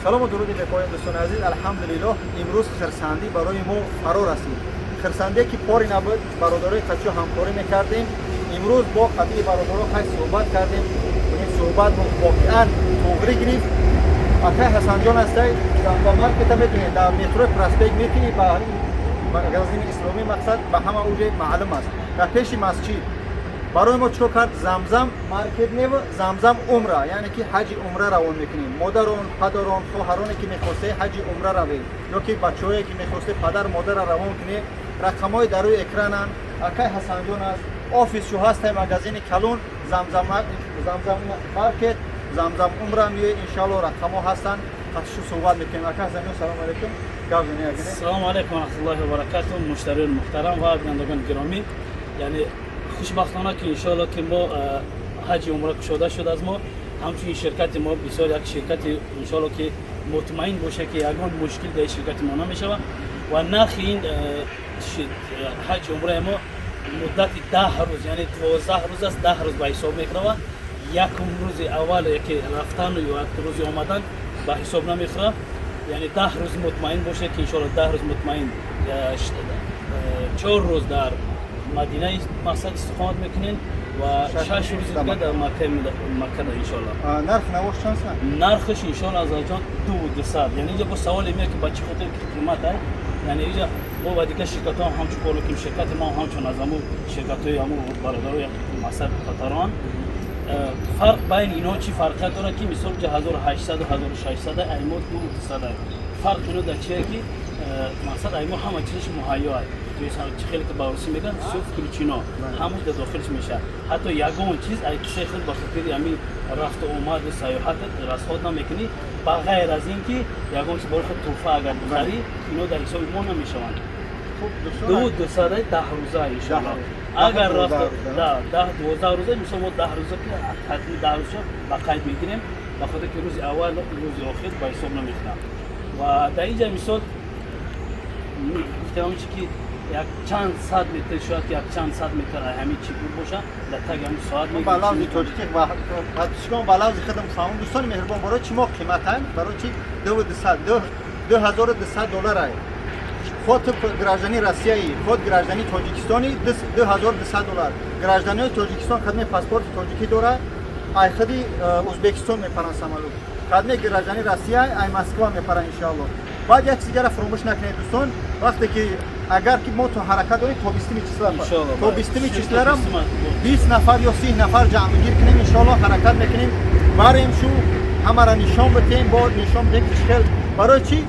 سلام و درودی به پایان دوستان عزیز. الحمدلله امروز خرسندی برای ما فرا رسید. خرسندی که پاری نبود برادرای قطعی همکاری میکردیم. امروز با قطعی برادرها خیلی صحبت کردیم. این صحبت واقعا توغری گرفت. اکای حسن جان هستی در مارکت میتونید در مترو پراسپکت میتونید با مغازه اسلامی مقصد به همه اوجه معلوم است. در پیش مسجد برای ما چو کرد زمزم مارکت نیو زمزم عمره، یعنی که حج عمره روان میکنیم. مادران پدران خواهرانی که میخواسته حج عمره روید یا که بچه‌هایی که میخواسته پدر مادر روان کنه رقمای در روی اکرانن. اکای حسن جان است، آفیس شو هست مغازین کلون زمزم مارکت زمزم عمره میه ان شاء الله رقم‌ها هستن. قطعش صحبت میکنیم. اکای حسن جان سلام علیکم. السلام علیکم و رحمت الله و برکاته. مشتریان محترم و بینندگان گرامی، یعنی خوشبختانه که انشالله که ما حج عمره شده شد از ما، همچنین شرکت ما بسیار یک شرکت انشالله که مطمئن باشه که یگان مشکل در شرکت ما نمیشه و نرخ این حج عمره ما مدت 10 روز یعنی 12 روز است. 10 روز به حساب میکنه. یکم روز اول که رفتن و یک روز آمدن به حساب نمیخوره. یعنی 10 روز مطمئن باشه که انشالله 10 روز مطمئن 4 روز در مدینه مقصد استقامت میکنین و 6 روز دیگه در مکه انشالله. نرخ نوش چند است؟ نرخش انشالله از جان 200. یعنی اینجا با سوال میاد که بچه خاطر قیمت است. یعنی اینجا ما و دیگه شرکت ها همچون کارو که شرکت ما همچون از همون شرکت های همون برادرای مقصد قطران فرق بین اینا چی فرق داره که مثلا 1800 و 1600 ایمو 200 فرق اینو در چیه که مقصد ایمو همه چیزش مهیا است. توی خیلی که باورسی میگن صوف کلچینا همون در داخلش میشه. حتی یگان چیز ای کسی خیلی با خاطر همین رفت و آمد و سیاحت رسخود نمیکنی با غیر از اینکه یگان چیز برای خود توفه اگر بخری اینا در حساب ما نمیشوند. 200 10 روزه انشالله. اگر رفت 12 روزه مثلا ما 10 روزه که حتمی 10 روزه با قید میگیریم با خاطر که روز اول روز آخر با حساب نمیخورم. و در اینجا مثال گفتم که یک چند صد متر شاید یک چند صد متر همین چی بود باشه در تگ همین ساعت میگه بالا تاجیک و حدشون بالا خدمت فهمون دوستان مهربان برای چی ما قیمت هم برای چی 2200 دلار است. خود گراجانی روسیایی خود گراجانی تاجیکستانی 2200 دلار. گراجانی تاجیکستان خدمت پاسپورت تاجیکی داره. ای خدی ازبکستان میپرن سمالو. خدمت گراجانی روسیه ای مسکو میپرن ان شاء الله. بعد یک چیزی را فراموش نکنید دوستان، وقتی که اگر که ما تو حرکت داریم تا 20 چیزلا را 20 نفر یا 30 نفر جمع گیر کنیم ان شاء الله حرکت میکنیم. بریم شو همه را نشان بدیم با نشان بدیم که برای چی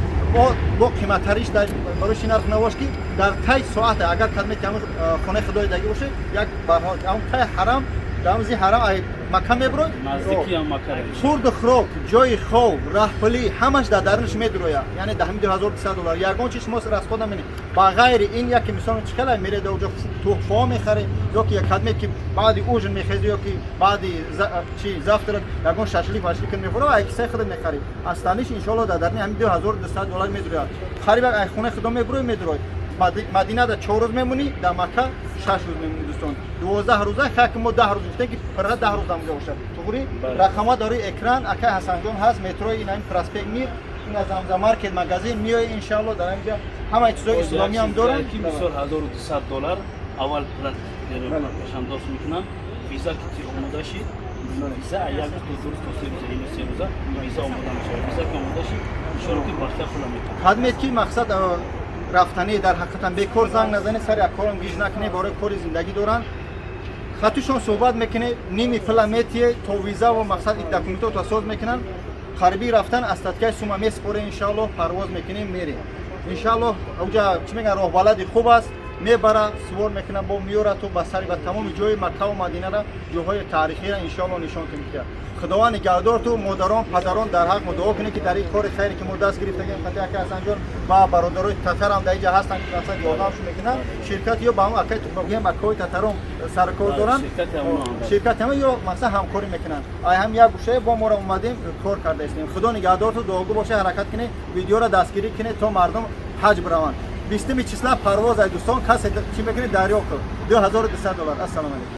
با قیمت تریش در برای چی نرخ نواش که در تای ساعت اگر خدمت که خانه خدای دیگه باشه یک برها اون تای حرم دامزی حرم مکه میبرد نزدیکی هم مکه خورد خوراک جای خواب راهپلی همش در درونش میدروه. یعنی ده 2200 دلار یگان چیز ما سر از خودم میبینیم. با غیر این یکی مثلا چکلا میره در اونجا تحفه میخره یا که یک خدمت که بعدی اوجن میخزه یا که بعدی چی زفتر یگان ششلی فاشلی کنه میفره و یک سه خدمت میخره. اصلاش ان شاء الله در درون همین 2200 دلار میدروه. خریب ای خونه خودم میبره مدینه در 4 روز میمونی، در مکه 6 روز میمونی دوستان. 12 روزه که ما 10 روز گفتیم که پر 10 روز هم باشه. توری رقم‌ها داره اکران اکای حسن جان هست مترو این پراسپکت میر این از زمزم مارکت مغازین میای ان شاء الله در اینجا همه چیزای اسلامی هم داره. که مثلا 1200 دلار اول پرشان دوست میکنن ویزا که اومده شید ویزا اگر تو درست این سه روزه ویزا اومده میشه. ویزا که اومده شید ان شاء الله که باشه خلا میکنه. خدمت کی مقصد رفتنی در حقیقت به کار زنگ نزنه سر یک کارم گیج نکنه برای کار زندگی دارن. خطوشون صحبت میکنه نیمی فلامتی تو ویزا و مقصد این دکومنتو تا ساز میکنن. خربی رفتن از تدکای سوما میسپوره ان شاء الله پرواز میکنیم میریم ان شاء الله. اونجا چی میگن راه بلد خوب است میبره سوار میکنن با میوره تو به سری و تمام جای مکه و مدینه را جاهای تاریخی را ان شاء الله نشان میده. خداوند نگهدار تو مادران پدران در حق دعا کنه که در این کار خیری که ما دست گرفتیم خاطر که حسن جان و برادرای تتر هم در اینجا هستن که اصلا یادمش میکنن شرکت یا با هم اکای تو مکه تترام سرکار دارن شرکت هم یا مثلا همکاری میکنن. آی هم یک گوشه با ما اومدیم کار کرده استیم. خدا نگهدار تو دعاگو باشه حرکت کنه ویدیو را دستگیری کنه تا مردم حج بروند. 20 چیسلا پرواز دوستان کسی چی میکنه دریا کن 2200 دلار. السلام علیکم.